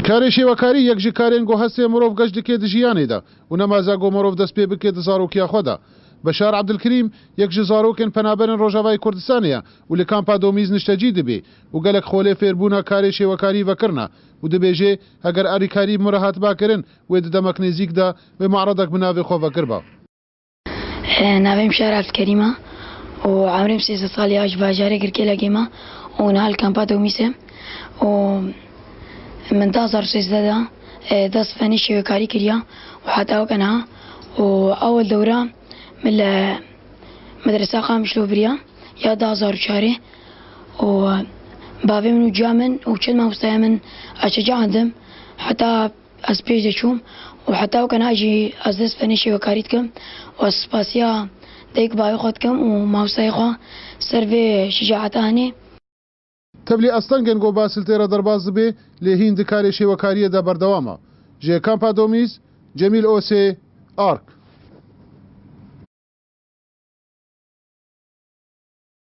کاری شێوەکاری یەک ji karên got hestê mirov geş dike di jiyanê de û nemaze got mirov dest pê bike di zarokiya xwe de. Beşar Abdilkerîm yek ji zarokên penaberên Rojavayê Kurdistanê ye û li kampa domîz niştecî dibe û gelek xolê fêrbûna karê şêwekarî vekirine û dibêje heger erîkarî mir hatba kirin wê di demek nêzik de vê meredek bi navê xwe vekirba. Navê Beşar Abdilkerîm e û emrêm 13 salî ji bajarê Girkêlekê me û nihal kampa domîzê û من 2013 دست فني شوكاري كريا وحتى وكانها وأول دورة من مدرسة خامش لوبريا يا 2004 وبابي من جامن وكل ما مستوى من أشجع عندهم حتى أسبيج شوم وحتى وكانها أجي أزدس فني شوكاريتكم وسباسيا ديك باي خدكم وما مستوى سرفي شجاعتاني تبلی ئەستەنگên got basiltêre derbas dibe lê hîn di karê şêwekariyê de berdewam e. Ji Kampa Domîz, Cemîl Osê, Ark.